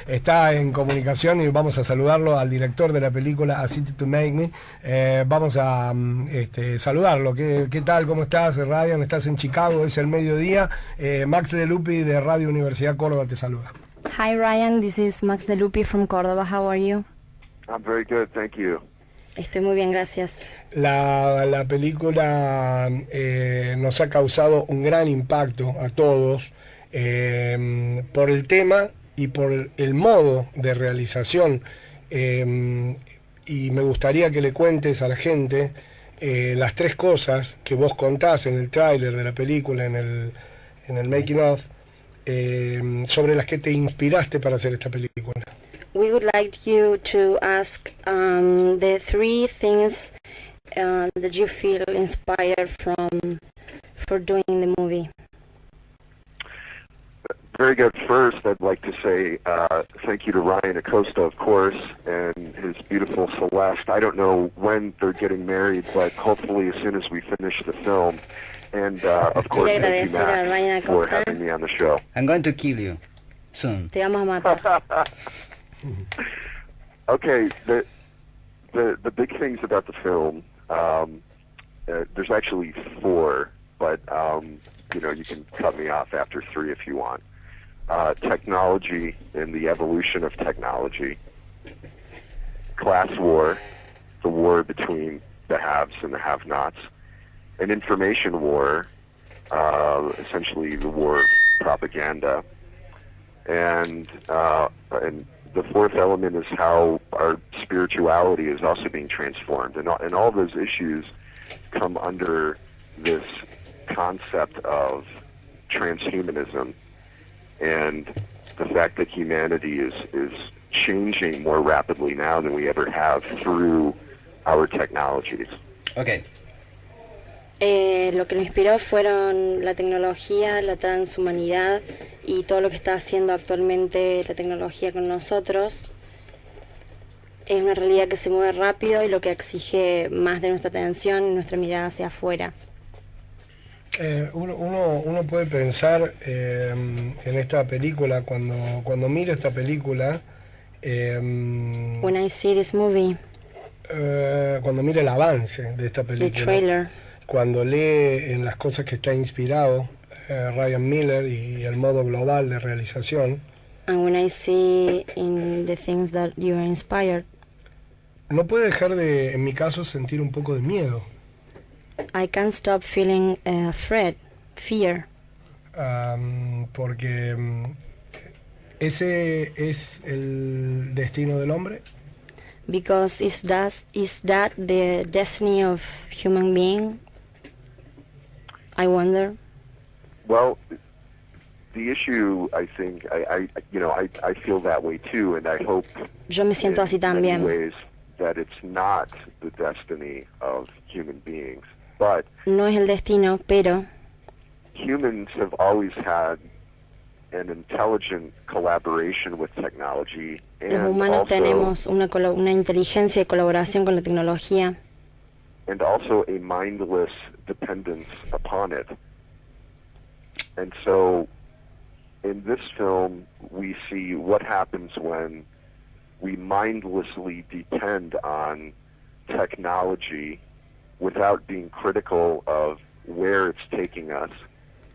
está en comunicación y vamos a saludarlo al director de la película A City to Make Me. Vamos a saludarlo. ¿Qué tal? ¿Cómo estás, Ryan? Estás en Chicago, es el mediodía. Max Delupi de Radio Universidad Córdoba te saluda. Hi Ryan, this is Max Delupi from Córdoba. How are you? I'm very good, thank you. Estoy muy bien, gracias. La película nos ha causado un gran impacto a todos por el tema y por el modo de realización. Y me gustaría que le cuentes a la gente las tres cosas que vos contás en el tráiler de la película, en el making of, sobre las que te inspiraste para hacer esta película. We would like you to ask the three things that you feel inspired for doing the movie. Very good. First, I'd like to say thank you to Ryan Acosta, of course, and his beautiful Celeste. I don't know when they're getting married, but hopefully as soon as we finish the film. And, of course, thank you, Max, for having me on the show. I'm going to kill you soon. Te vamos a matar. Okay, the big things about the film, there's actually four, but you can cut me off after three if you want. Technology and the evolution of technology, class war, the war between the haves and the have-nots, an information war, essentially the war of propaganda, and the fourth element is how our spirituality is also being transformed. And all those issues come under this concept of transhumanism and the fact that humanity is changing more rapidly now than we ever have through our technologies. Okay. Lo que me inspiró fueron la tecnología, la transhumanidad y todo lo que está haciendo actualmente la tecnología con nosotros. Es una realidad que se mueve rápido y lo que exige más de nuestra atención y nuestra mirada hacia afuera. Uno puede pensar en esta película, cuando mira esta película, When I see this movie, cuando mira el avance de esta película, the trailer, cuando lee en las cosas que está inspirado Ryan Miller y el modo global de realización, and when I see in the things that you are inspired, no puede dejar de, en mi caso, sentir un poco de miedo. I can't stop feeling fear. Porque ese es el destino del hombre. Because is that the destiny of human being? I wonder. Well, the issue, I think, I feel that way too, and I hope Yo me siento así también. in many ways that it's not the destiny of human beings, but no es el destino, pero humans have always had an intelligent collaboration with technology, and los humanos tenemos una inteligencia de colaboración con la tecnología, and also a mindless dependence upon it. And so in this film we see what happens when we mindlessly depend on technology without being critical of where it's taking us.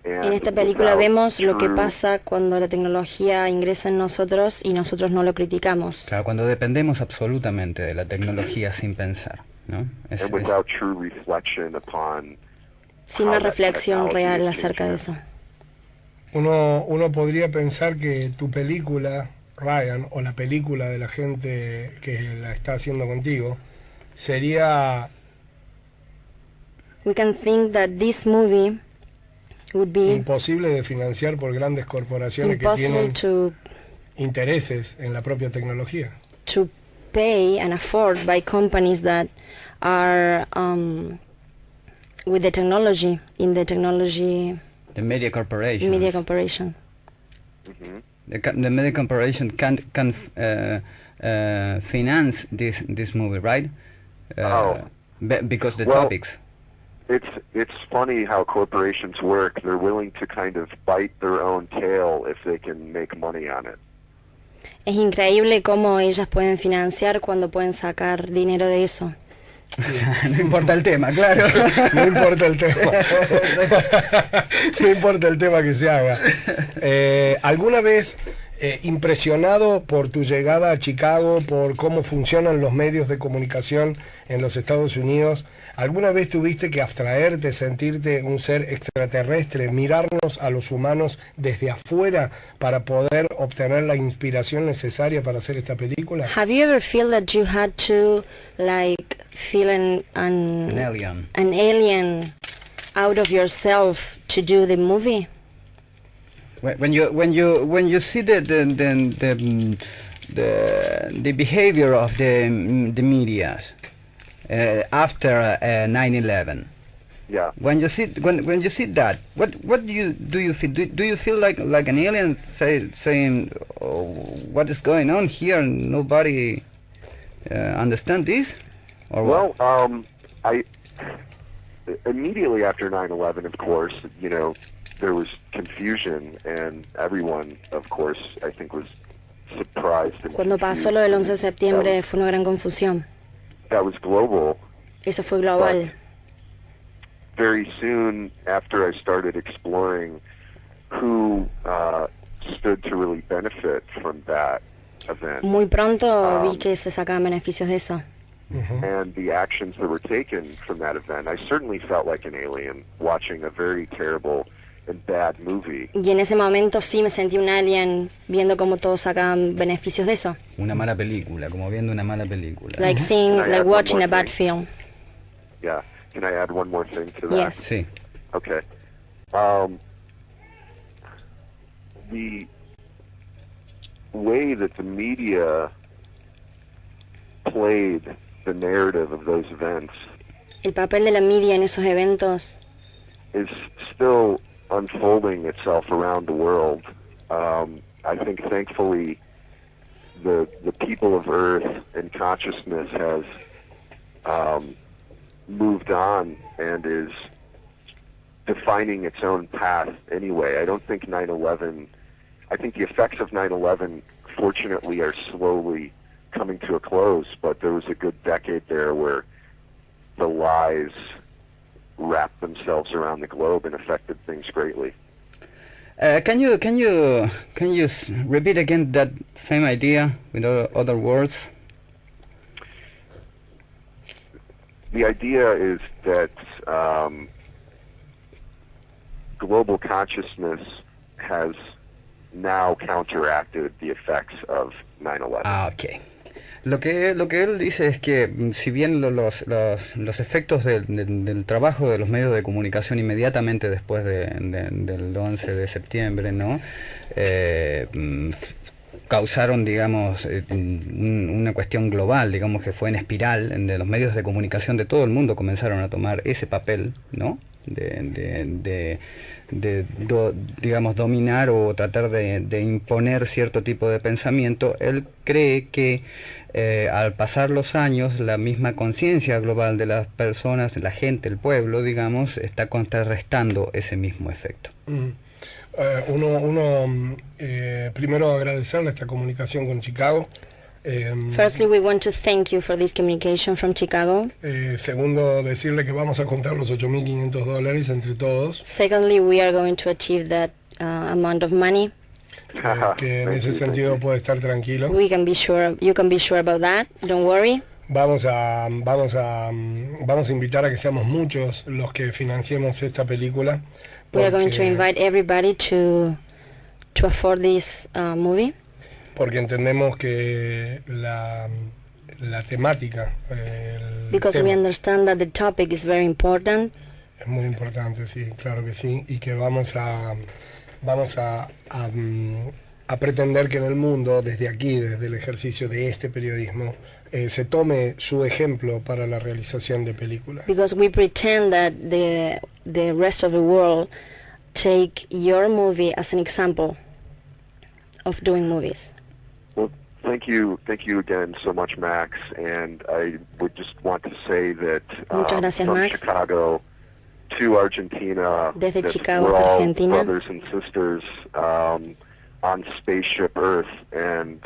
En esta película vemos lo que pasa cuando la tecnología ingresa en nosotros y nosotros no lo criticamos. Claro, cuando dependemos absolutamente de la tecnología sin pensar, ¿no? Sin una reflexión real acerca de eso. Uno podría pensar que tu película, Ryan, o la película de la gente que la está haciendo contigo, sería... We can think that this movie would be imposible de financiar por grandes corporaciones que tienen intereses en la propia tecnología. To pay and afford by companies that are with the technology, in the technology. The media corporation. Media corporation. Mm-hmm. The media corporation can finance this movie, right? Because the topics. It's funny how corporations work. They're willing to kind of bite their own tail if they can make money on it. Es increíble cómo ellas pueden financiar cuando pueden sacar dinero de eso. No importa el tema, claro. No importa el tema. No importa el tema que se haga. ¿Alguna vez impresionado por tu llegada a Chicago, por cómo funcionan los medios de comunicación en los Estados Unidos, alguna vez tuviste que abstraerte, sentirte un ser extraterrestre, mirarnos a los humanos desde afuera para poder obtener la inspiración necesaria para hacer esta película? Have you ever feel that you had to like feel An alien. an alien out of yourself to do the movie? When you see the behavior of the media after 9/11. Yeah. When you see that, what do you feel? Do you feel like an alien saying, oh, what is going on here? Nobody understand this, or Well, what? I immediately after 9/11, of course, you know, there was confusion, and everyone, of course, I think was surprised. And Cuando pasó confused. lo del 11 de septiembre fue una gran confusión. That was global. Eso fue global. Very soon after I started exploring who stood to really benefit from that event, Muy pronto vi que se sacaban beneficios de eso. and the actions that were taken from that event, I certainly felt like an alien watching a very terrible and bad movie. Y en ese momento sí me sentí un alien viendo cómo todos sacaban beneficios de eso. Una mala película, como viendo una mala película. Like seeing, Can I like add one watching more a bad thing? film. Yeah. Can I add one more thing to that? Yes. Sí. Okay. The way that the media played the narrative of those events El papel de la media en esos eventos is still unfolding itself around the world. I think thankfully the people of Earth and consciousness has moved on and is defining its own path anyway. I don't think 9/11, I think the effects of 9/11 fortunately are slowly coming to a close, but there was a good decade there where the lies wrapped themselves around the globe and affected things greatly. Can you repeat again that same idea with other words? The idea is that global consciousness has now counteracted the effects of 9/11. Ah, ok. Lo que él dice es que si bien los efectos del trabajo de los medios de comunicación inmediatamente después del 11 de septiembre, ¿no? Causaron, digamos, una cuestión global, digamos que fue en espiral, de los medios de comunicación de todo el mundo comenzaron a tomar ese papel, ¿no? Digamos, dominar o tratar de imponer cierto tipo de pensamiento. Él cree que al pasar los años, la misma conciencia global de las personas, la gente, el pueblo, digamos, está contrarrestando ese mismo efecto. Primero agradecerle esta comunicación con Chicago. Firstly, we want to thank you for this communication from Chicago. Segundo, decirle que vamos a juntar los $8.500 entre todos. Secondly, we are going to achieve that amount of money. Que en ese sentido puede estar tranquilo. We can be sure, you can be sure about that. Don't worry. Vamos a invitar a que seamos muchos los que financiemos esta película. We are going to invite everybody to afford this movie. Porque entendemos que la temática, Because we understand that the topic is very important. Es muy importante, sí, claro que sí, y que vamos a pretender que en el mundo, desde aquí, desde el ejercicio de este periodismo, se tome su ejemplo para la realización de películas. Because we pretend that the rest of the world take your movie as an example of doing movies. Well, thank you again so much, Max. And I would just want to say that Muchas gracias, from Max. Chicago to Argentina, Desde that Chicago we're hasta all Argentina. brothers and sisters. on spaceship Earth, and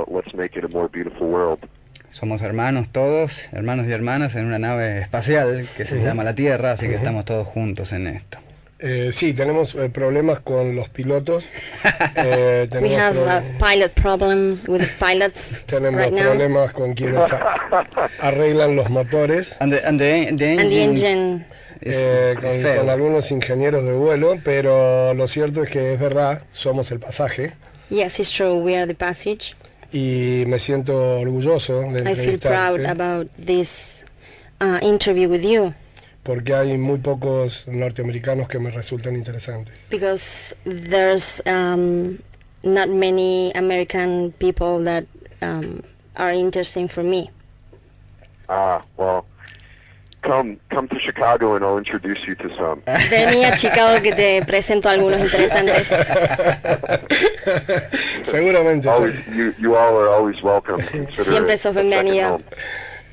let's make it a more beautiful world. Somos hermanos todos, hermanos y hermanas en una nave espacial que se llama la Tierra, así que estamos todos juntos en esto. Sí, tenemos problemas con los pilotos. We have a pilot problem with the pilots Tenemos right now. problemas con quienes arreglan los motores. And the And the engine. Con algunos ingenieros de vuelo, pero lo cierto es que es verdad, somos el pasaje. Yes, it's true. We are the passage. Y me siento orgulloso de I feel proud entrevistarte about this interview with you porque hay muy pocos norteamericanos que me resultan interesantes. because there's not many American people that are interesting for me. Well, come to Chicago and I'll introduce you to some. Vení a Chicago que te presento algunos interesantes. Seguramente. Always, you all are always welcome. Consider Siempre it sos a second bienvenido. home.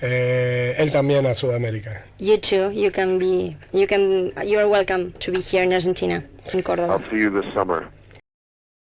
Él también a Sudamérica. You too. You are welcome to be here in Argentina, in Córdoba. I'll see you this summer.